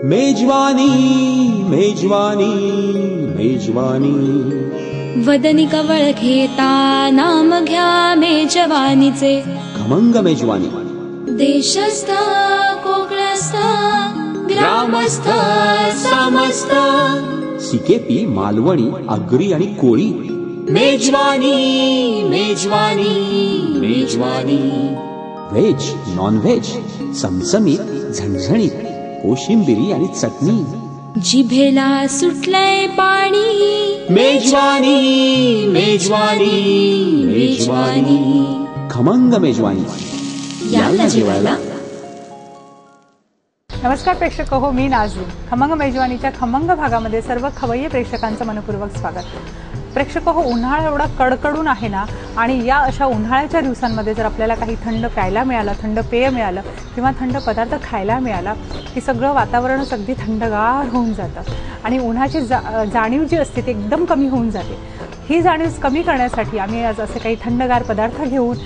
मेजवानी मेजवानी मेजवानी वदनी कवळ घेता नाम घ्या मेजवानीचे खमंग मेजवानी देशस्थ कोकणस्थ ग्रामस्थ समस्त सिकेपी मालवणी आगरी आणि कोळी मेजवानी मेजवानी मेजवानी व्हेज नॉन व्हेज चमचमीत झणझणीत कोशिंबिरी आणि चटणी जिभेला सुटलंय पाणी मेजवानी मेजवानी मेजवानी खमंग मेजवानी याला जेवायला. नमस्कार प्रेक्षक हो, मी नाझीम. खमंग मेजवानीच्या खमंग भागामध्ये सर्व खवय्ये प्रेक्षकांचं मनपूर्वक स्वागत. प्रेक्षक हो, उन्हाळा एवढा कडकडून आहे ना, आणि या अशा उन्हाळ्याच्या दिवसांमध्ये जर आपल्याला काही थंड प्यायला मिळालं, थंड पेय मिळालं किंवा थंड पदार्थ खायला मिळाला की सगळं वातावरणच अगदी थंडगार होऊन जातं आणि उन्हाची जाणीव जी असते ती एकदम कमी होऊन जाते. ही जाणीव कमी करण्यासाठी आम्ही आज असे काही थंडगार पदार्थ घेऊन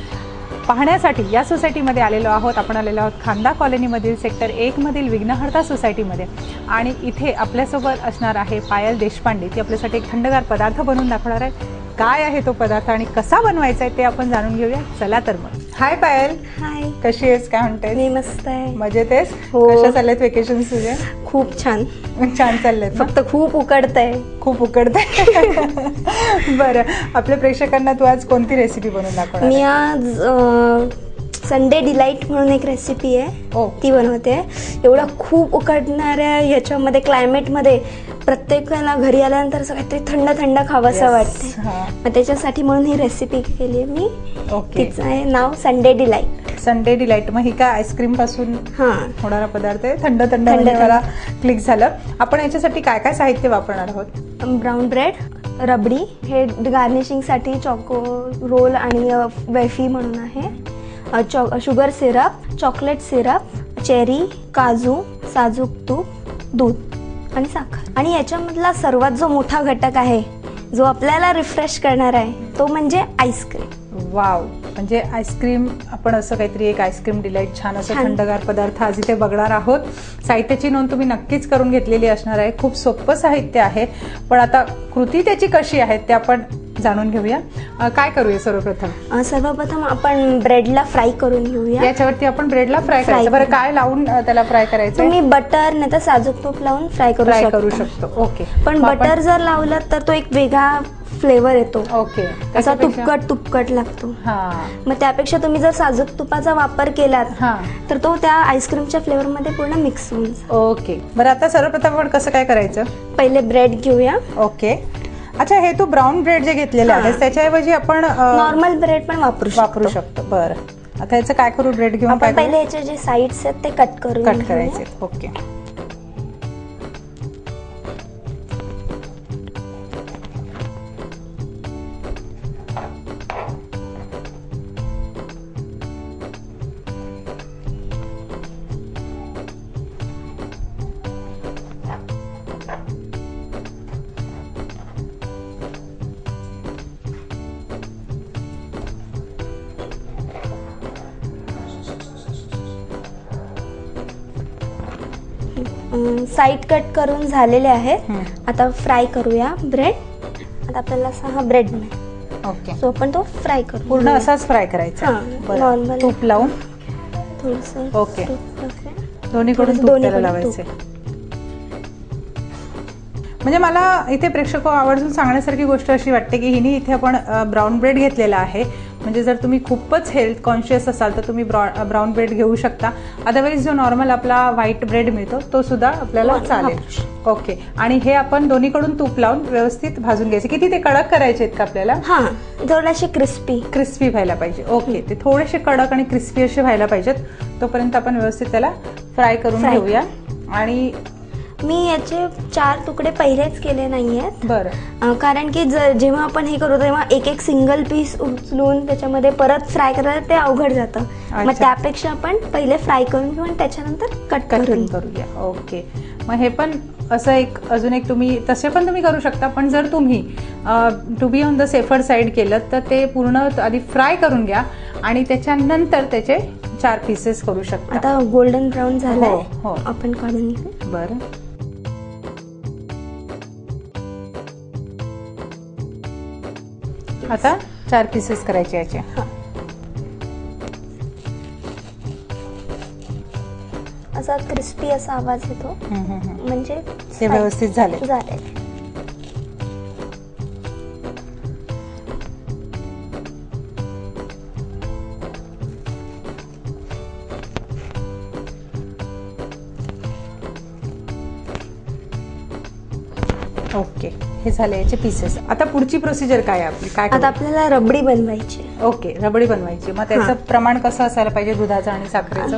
पाहण्यासाठी या सोसायटीमध्ये आलेलो आहोत. आपण आलेलो आहोत खांदा कॉलनीमधील सेक्टर 1 मधील विघ्नहर्ता सोसायटीमध्ये, आणि इथे आपल्यासोबत असणार आहे पायल देशपांडे. ती आपल्यासाठी एक थंडगार पदार्थ बनवून दाखवणार आहे. काय आहे तो पदार्थ आणि कसा बनवायचा आहे ते आपण जाणून घेऊया. चला तर मग. हाय पायल. हाय, कशी आहेस? काय म्हणतेस? मी मस्त आहे. मजेत आहेस? हो. कशा चाललेत वेकेशन तुझे? खूप छान छान चाललेत. फक्त खूप उकडतंय. खूप उकडतंय. बरं, आपल्या प्रेक्षकांना तू आज कोणती रेसिपी बनवून दाखवणार? मी आज संडे डिलाईट म्हणून एक रेसिपी आहे, ती बनवते. एवढा खूप उकडणाऱ्या ह्याच्यामध्ये क्लायमेटमध्ये प्रत्येकाला घरी आल्यानंतर असं काहीतरी थंड थंड खावंसं वाटते. मग त्याच्यासाठी म्हणून ही रेसिपी केली आहे मी. तिचं आहे नाव संडे डिलाईट. Sunday delight. मग ही काय आईस्क्रीम पासून होणारा पदार्थ आहे? थंड थंड मला क्लिक झालं. आपण याच्यासाठी काय काय साहित्य वापरणार आहोत? ब्राऊन ब्रेड, रबडी, हे गार्निशिंगसाठी चॉको रोल आणि वेफी म्हणून आहे, sugar syrup, chocolate syrup, cherry, काजू, साजूक तूप, दूध आणि साखर. आणि याच्यामधला सर्वात जो मोठा घटक आहे जो आपल्याला रिफ्रेश करणार आहे तो म्हणजे आईस्क्रीम. वाव, म्हणजे आईस्क्रीम. आपण असं काहीतरी एक आईस्क्रीम डिलाईट छान असं थंडगार पदार्थ आज इथे बघणार आहोत. साहित्याची नोंद तुम्ही नक्कीच करून घेतलेली असणार आहे. खूप सोपं साहित्य आहे, पण आता कृती त्याची कशी आहे ते आपण जाणून घेऊया. काय करूया? सर्वप्रथम आपण ब्रेडला फ्राय करून घेऊया. याच्यावरती आपण ब्रेडला फ्राय करायचं. बरं, काय लावून त्याला फ्राय करायचं? तुम्ही बटर नाही तर साजूक तूप लावून फ्राय करू शकतो. ओके. पण बटर जर लावलं तर तो एक वेगळा फ्लेवर येतो. ओके. असा तुपकट लागतो. मग त्यापेक्षा तुम्ही जर साजूक तुपाचा वापर केलात तर तो त्या आईस्क्रीमच्या फ्लेवर मध्ये पूर्ण मिक्स होऊन. ओके. बरं, आता सर्वप्रथम आपण कसं काय करायचं? पहिले ब्रेड घेऊया. ओके. अच्छा, हे तू ब्राऊन ब्रेड जे घेतलेले आहे त्याच्याऐवजी आपण नॉर्मल ब्रेड पण वापरू शकतो. बरं, आता याचं काय करू? ब्रेड घेऊन आपण पहिले याचे जे साइड्स आहेत ते कट करायचे. ओके. साइड कट करून झालेले आहेत. आता फ्राय करूया ब्रेड. आता आपल्याला असा हा ब्रेड मिळेल. ओके. सो आपण तो फ्राय करू. पूर्ण असाच फ्राय करायचा? नॉर्मल तूप लावून थोडंसं. ओके. दोन्हीकडून तूप लावायचे. म्हणजे मला इथे प्रेक्षक आवर्जून सांगण्यासारखी गोष्ट अशी वाटते की हिने इथे आपण ब्राऊन ब्रेड घेतलेला आहे. म्हणजे जर तुम्ही खूपच हेल्थ कॉन्शियस असाल तर तुम्ही ब्राऊन ब्रेड घेऊ शकता. अदरवाईज जो नॉर्मल आपला व्हाईट ब्रेड मिळतो तो सुद्धा आपल्याला चालेल. ओके. आणि हे आपण दोन्हीकडून तूप लावून व्यवस्थित भाजून घ्यायचे. किती ते कडक करायचे आहेत का आपल्याला? थोडेसे क्रिस्पी व्हायला पाहिजे. ओके. ते थोडेसे कडक आणि क्रिस्पी असे व्हायला पाहिजेत. तोपर्यंत आपण व्यवस्थित त्याला फ्राय करून घेऊया. आणि मी याचे 4 तुकडे पहिलेच केले नाहीयेत. बरं. कारण की जेव्हा आपण हे करू तेव्हा एक एक सिंगल पीस उचलून त्याच्यामध्ये परत फ्राय करायला ते अवघड जातं. मग त्यापेक्षा आपण पहिले फ्राय करून घेऊ आणि त्याच्यानंतर कट करूया. ओके. मग हे पण असं एक अजून एक तुम्ही तसे पण तुम्ही करू शकता. पण जर तुम्ही to be on the safer side केलं तर ते पूर्ण आधी फ्राय करून घ्या आणि त्याच्यानंतर त्याचे 4 पीसेस करू शकता. आता गोल्डन ब्राऊन झालाय. हो. आपण काढून घेऊ. बरं. आता 4 पीसेस करायचे याचे. असा क्रिस्पी असा आवाज येतो, म्हणजे ते व्यवस्थित झाले. ओके, हे झाले याचे पीसेस. आता पुढची प्रोसिजर काय आपली? काय आता आपल्याला रबडी बनवायची. ओके, रबडी बनवायची. मग त्याचं प्रमाण कसं असायला पाहिजे दुधाचं आणि साखरेचं?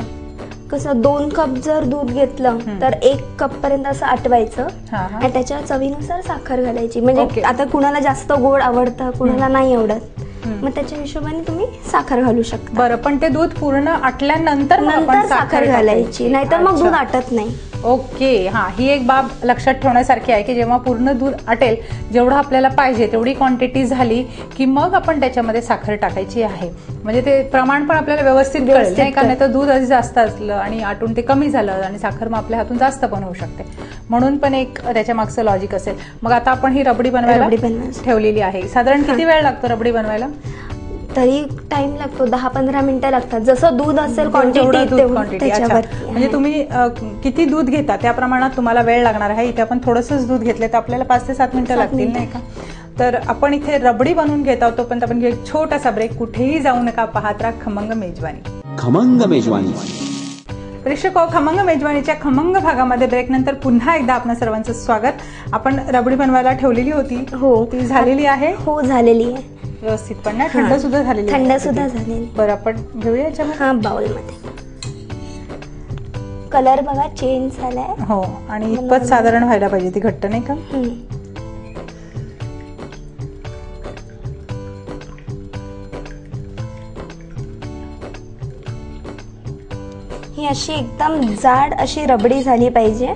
कसं 2 कप जर दूध घेतलं तर 1 कप पर्यंत असं आटवायचं आणि त्याच्या चवीनुसार साखर घालायची. म्हणजे आता कुणाला जास्त गोड आवडतं, कुणाला नाही आवडत, मग त्याच्या हिशोबाने तुम्ही साखर घालू शकता. बरं, पण ते दूध पूर्ण आटल्यानंतर साखर घालायची, नाहीतर मग दूध आटत नाही. ओके, हा, ही एक बाब लक्षात ठेवण्यासारखी आहे की जेव्हा पूर्ण दूध आटेल, जेवढं आपल्याला पाहिजे तेवढी क्वांटिटी झाली की मग आपण त्याच्यामध्ये साखर टाकायची आहे. म्हणजे ते प्रमाण पण आपल्याला व्यवस्थित कळेल, नाही का? नाही तर दूध आधी जास्त असलं आणि आटून ते कमी झालं आणि साखर मग आपल्या हातून जास्त पण होऊ शकते. म्हणून पण एक त्याच्या मागचं लॉजिक असेल. मग आता आपण ही रबडी बनवायला ठेवलेली आहे. साधारण किती वेळ लागतो रबडी बनवायला? तरी टाइम लागतो, 10-15 मिनिटं लागतात. जसं दूध असेल क्वांटिटी. म्हणजे तुम्ही किती दूध घेता त्या प्रमाणात तुम्हाला वेळ लागणार आहे. इथे आपण थोडंसंच दूध घेतले तर आपल्याला 5 ते 7 मिनिटं लागतील, नाही का? तर आपण इथे रबडी बनवून घेत आहोत. पण आपण एक छोटासा ब्रेक. कुठेही जाऊ नका, पाहत राहा खमंग मेजवानी. खमंग मेजवानी. प्रेक्षको, खमंग मेजवानीच्या खमंग भागामध्ये ब्रेक नंतर पुन्हा एकदा आपणा सर्वांचं स्वागत. आपण रबडी बनवायला ठेवलेली होती. हो, ती झालेली आहे. हो, झालेली आहे व्यवस्थित. पण ना थंड सुद्धा झालेली. थंड सुद्धा झालेली. बरं, आपण घेऊया याच्यामध्ये. हा, बाउल मध्ये. कलर बघा चेंज झालाय. हो, आणि इतपत साधारण व्हायला पाहिजे, ती घट्ट नाही का? ही अशी एकदम जाड अशी रबडी झाली पाहिजे.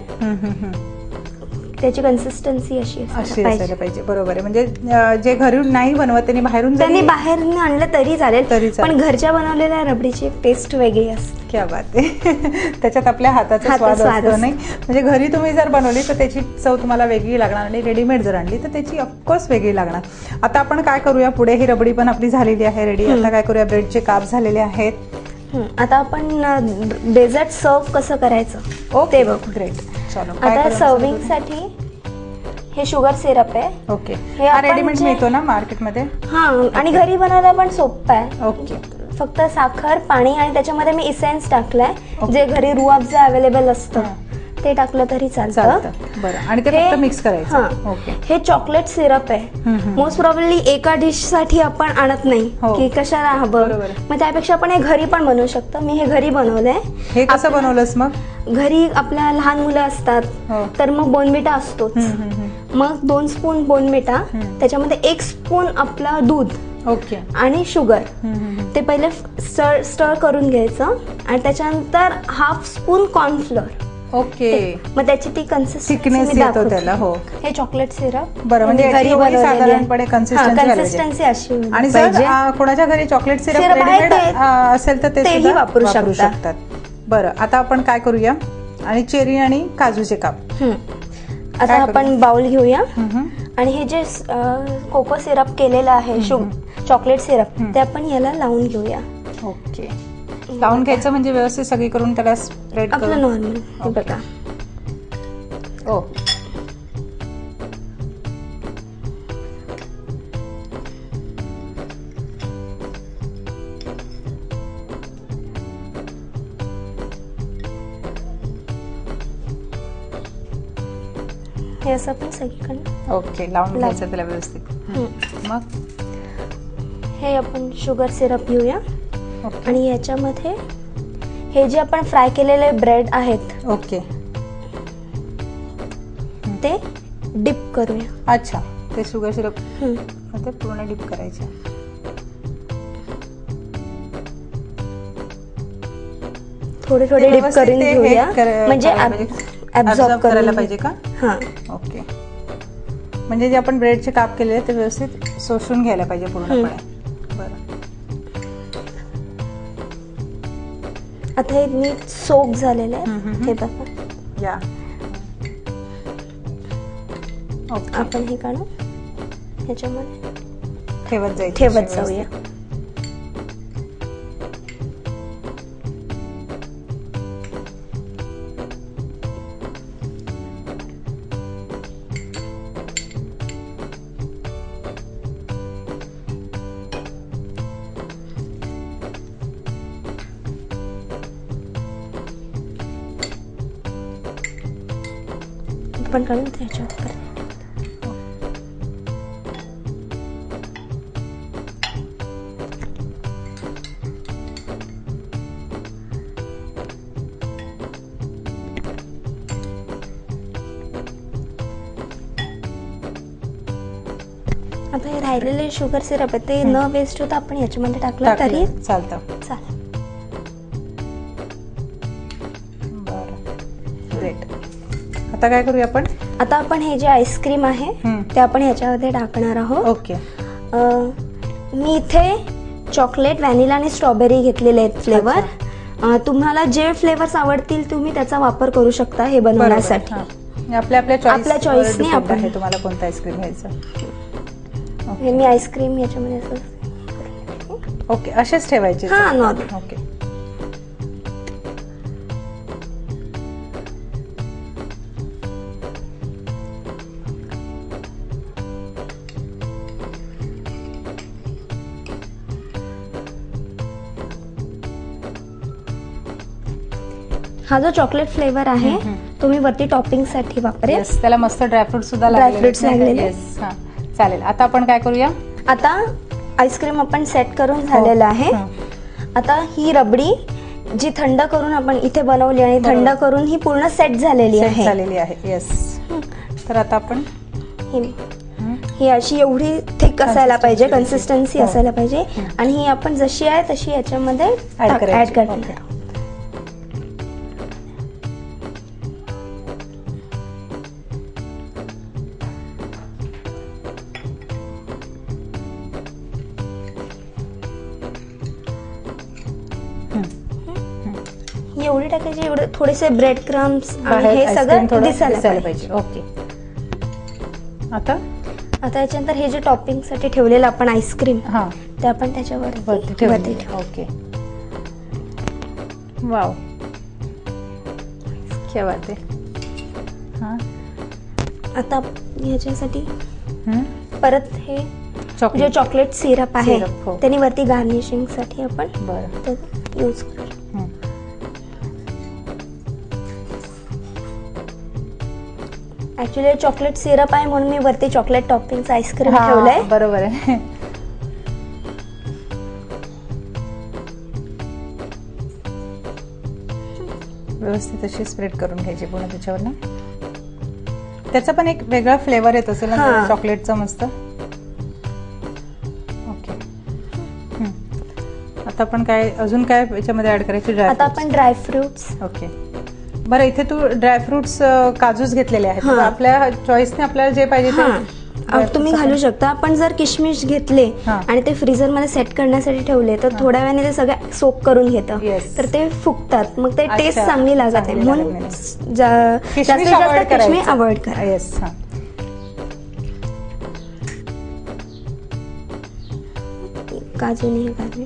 त्याची कन्सिस्टन्सी अशी असायला पाहिजे. बरोबर आहे. म्हणजे जे घरून नाही बनवत त्यांनी बाहेरून आणलं तरी चालेल, पण घरच्या बनवलेल्या रबडीची टेस्ट वेगळी असते. क्या बात आहे. त्याच्यात आपल्या हाताचा स्वाद असतो, नाही? म्हणजे घरी तुम्ही जर बनवली तर त्याची चव तुम्हाला वेगळी लागणार आणि रेडीमेड जर आणली तर त्याची ऑफकोर्स वेगळी लागणार. आता आपण काय करूया पुढे? ही रबडी पण आपली झालेली आहे रेडी. आता काय करूया? ब्रेडचे काप झालेले आहेत. आता आपण डेझर्ट सर्व कसं करायचं ते बघू. ग्रेट. आता सर्विंग साठी हे शुगर सिरप आहे. ओके, हे रेडीमेड मिळतो ना मार्केटमध्ये? हा, आणि घरी बनवायला पण सोपं आहे. ओके, फक्त साखर, पाणी आणि त्याच्यामध्ये मी इसेन्स टाकलाय. जे घरी रूअफजा अवेलेबल असतं ते टाकलं तरी चालतं. बरं, आणि ते फक्त मिक्स करायचं. ओके, हे चॉकलेट सिरप आहे. मोस्ट प्रॉब्ली एका डिश साठी आपण आणत नाही की कशाला हवं, मग त्यापेक्षा आपण हे घरी पण बनवू शकतो. मी हे घरी बनवलंय. हे कसं बनवलंस मग? घरी आपल्या लहान मुलं असतात तर मग बोनविटा असतोच. मग 2 स्पून बोनविटा, त्याच्यामध्ये 1 स्पून आपलं दूध, ओके, आणि शुगर. ते पहिले स्टर करून घ्यायचं आणि त्याच्यानंतर 1/2 स्पून कॉर्नफ्लोअर. ओके, मग त्याची ती कन्सिस्टन्सी येतो त्याला. हो, हे चॉकलेट सिरप. बरं, म्हणजे घरी साधारणपणे कन्सिस्टन्सी अशी. आणि जर कोणाच्या घरी चॉकलेट सिरप रेडीमेड असेल तर तेही वापरू शकतात. बरं, आता आपण काय करूया? आणि चेरी आणि काजूचे काप. आता आपण बाउल घेऊया आणि हे जे कोको सिरप केलेलं आहे, चॉकलेट सिरप, ते आपण याला लावून घेऊया. ओके, लावून घ्यायचं म्हणजे व्यवस्थित सगळी करून त्याला स्प्रेड आपलं नॉर्मल. हे बघा. ओ, हे असं पण सगळीकडे. ओके, लावून घ्यायचं त्याला व्यवस्थित. मग हे आपण शुगर सिरप घेऊया आणि याच्यामध्ये हे जे आपण फ्राय केलेले ब्रेड आहेत, ओके, ते डिप करूया. अच्छा, ते शुगर सिरप मध्ये पूर्ण डिप करायचे. थोडे थोडे डिप करून घेऊया, म्हणजे ऍब्सॉर्ब करायला पाहिजे का? हा, ओके. म्हणजे जे आपण ब्रेडचे काप केले ते व्यवस्थित शोषून घ्यायला पाहिजे पूर्णपणे. बरं, आता हे नीट सोक झालेलं आहे. हे बघा, या ओके. आपण हे काढून ह्याच्यामध्ये ठेवत जाऊया. आपण काढून त्याच्यावर आता हे राहिलेले शुगर सिरप आहे ते न वेस्ट होता आपण याच्यामध्ये टाकलं तरी चालतं. चालेल. बरं, ग्रेट. आता काय करूया आपण? आता आपण हे जे आईस्क्रीम आहे ते आपण याच्यामध्ये टाकणार आहोत. ओके. मी इथे चॉकलेट, व्हॅनिला आणि स्ट्रॉबेरी घेतलेले आहेत फ्लेवर. तुम्हाला जे फ्लेवर्स आवडतील तुम्ही त्याचा वापर करू शकता हे बनवण्यासाठी. आपल्या चॉईसने आपण आहे तुम्हाला कोणतं आईस्क्रीम घ्यायचं. हे मी आईस्क्रीम याच्यामध्ये असं ओके, असेच ठेवायचे. हा, नॉर्मल. ओके. हा जो चॉकलेट फ्लेवर आहे तो मी वरती टॉपिंग साठी वापरेल. त्याला मस्त ड्रायफ्रूट सुद्धा ड्रायफ्रुट्स लागलेले. चालेल. आता आपण काय करूया? आता आईस्क्रीम आपण सेट करून झालेलं आहे. आता ही रबडी जी थंड करून आपण इथे बनवली आणि थंड करून ही पूर्ण सेट झालेली आहे. येस. तर आता आपण ही अशी एवढी थिक असायला पाहिजे, कन्सिस्टन्सी असायला पाहिजे आणि ही आपण जशी आहे तशी याच्यामध्ये ऍड करणार. एवढी टाकायची, एवढे थोडेसे ब्रेड क्रम्स आणि हे सगळं दिसायला पाहिजे. ओके. आता याच्यानंतर हे जे टॉपिंग साठी ठेवलेलं आपण आईस्क्रीम ते आपण त्याच्यावर वरती ठेवू. ओके. वाव, क्या बात आहे. आता ह्याच्यासाठी परत हे जे चॉकलेट सिरप आहे त्याने वरती गार्निशिंग साठी आपण यूज करू. ऍक्च्युली चॉकलेट सिरप आहे म्हणून मी वरती चॉकलेट टॉपिंगचं आईस्क्रीम ठेवलंय. बरोबर आहे. व्यवस्थित अशी स्प्रेड करून घ्यायची पूर्ण त्याच्यावर ना. त्याचा पण एक वेगळा फ्लेवर येत असेल ना चॉकलेटचा मस्त. ओके. आता आपण काय अजून काय याच्यामध्ये ऍड करायचे? आता आपण ड्रायफ्रुट्स. ओके. बरं, इथे तू ड्रायफ्रुट्स काजूच घेतलेले आहेत. आपल्या चॉईसने आपल्याला जे पाहिजे ते तुम्ही घालू शकता. आपण जर किशमिश घेतले आणि ते फ्रीजर मध्ये सेट करण्यासाठी ठेवले तर थोड्या वेळाने ते सगळं सोक करून घेतं, तर ते फुगतात, मग ते टेस्ट चांगली लागत आहे. म्हणून जास्तीत जास्त किशमिश अवॉइड करा. येस. काजूने हे घालले.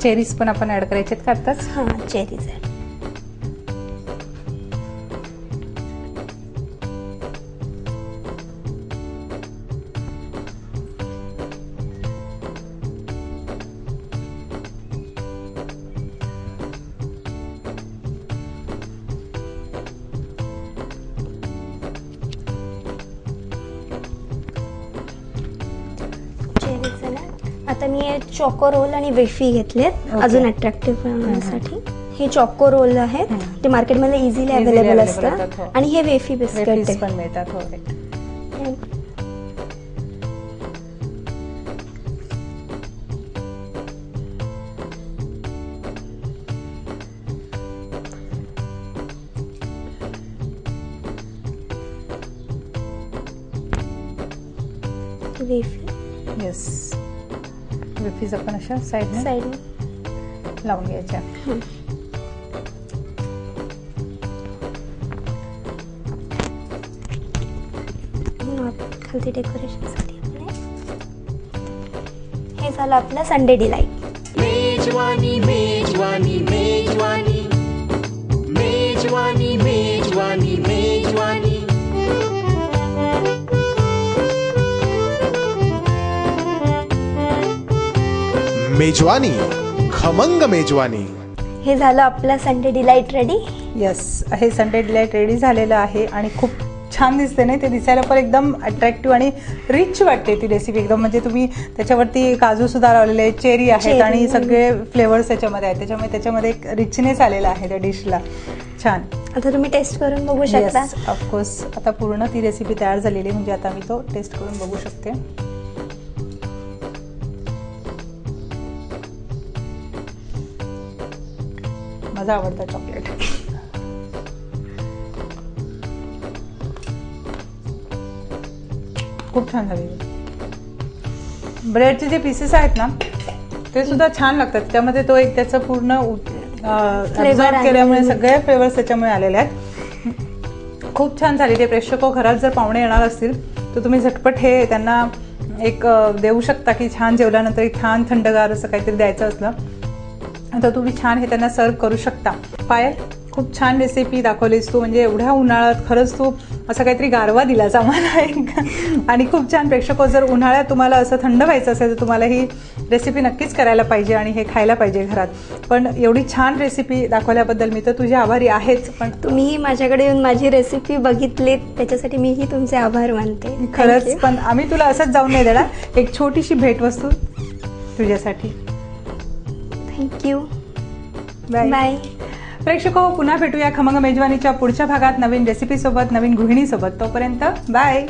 चेरीज पण आपण ऍड करायचे का आताच? चेरीज आहे. आता मी चॉको रोल आणि वेफी घेतलेत अजून अट्रॅक्टिव्ह बनवण्यासाठी. हे चॉको रोल आहेत, ते मार्केटमध्ये इझिली अवेलेबल असतात. आणि हे वेफी बिस्किट पण मिळतात. वेफी येस, वेफीज आपण अशा साईडने साईड लावून घ्यायच्या. खालती डेकोरेशनसाठी हे झालं आपलं संडे डिलाईट. मेजवानी मेजवानी मेजवानी मेजवानी मेजवानी मेजवानी. मेजवानी, खमंग मेजवानी. हे झालं आपलं संडे डिलाईट रेडी. येस, हे संडे डिलाईट रेडी झालेलं आहे आणि खूप छान दिसते नाही, ते दिसायला पण एकदम अट्रॅक्टिव्ह आणि रिच वाटते ती रेसिपी एकदम. म्हणजे तुम्ही त्याच्यावरती काजू सुद्धा लावलेले आहेत, चेरी आहेत आणि सगळे फ्लेवर्स त्याच्यामध्ये आहेत, त्याच्यामुळे त्याच्यामध्ये एक रिचनेस आलेला आहे त्या डिशला. छान. आता तुम्ही टेस्ट करून बघू शकता. ऑफकोर्स आता पूर्ण ती रेसिपी तयार झालेली आहे, म्हणजे आता मी तो टेस्ट करून बघू शकते. माझा आवडता चॉकलेट. खूप छान झाली. ब्रेडचे जे पीसेस आहेत ना ते सुद्धा छान लागतात, त्यामध्ये तो एक त्याचं पूर्ण ॲब्झॉर्ब केल्यामुळे सगळे फ्लेवर्स त्याच्यामुळे आलेले आहेत. खूप छान झाली. ते प्रेक्षक घरात जर पाहुणे येणार असतील तर तुम्ही झटपट हे त्यांना एक देऊ शकता की छान जेवल्यानंतर छान थंडगार असं काहीतरी द्यायचं असलं तर तुम्ही छान हे त्यांना सर्व करू शकता. पायल, खूप छान रेसिपी दाखवलीस तू. म्हणजे एवढ्या उन्हाळ्यात खरंच तू असं काहीतरी गारवा दिलास आम्हाला. आणि खूप छान. प्रेक्षक जर उन्हाळ्यात तुम्हाला असं थंड व्हायचं असेल तर तुम्हाला ही रेसिपी नक्कीच करायला पाहिजे आणि हे खायला पाहिजे घरात. पण एवढी छान रेसिपी दाखवल्याबद्दल मी तर तुझे आभारी आहेच. पण तुम्ही माझ्याकडे येऊन माझी रेसिपी बघितलीत त्याच्यासाठी मीही तुमचे आभार मानते. खरंच. पण आम्ही तुला असंच जाऊन नाही देणार, एक छोटीशी भेटवस्तू तुझ्यासाठी. थँक्यू. Bye bye. प्रेक्षक पुन्हा भेटूया खमंग मेजवानीच्या पुढच्या भागात नवीन रेसिपीसोबत, नवीन गृहिणीसोबत. तोपर्यंत बाय.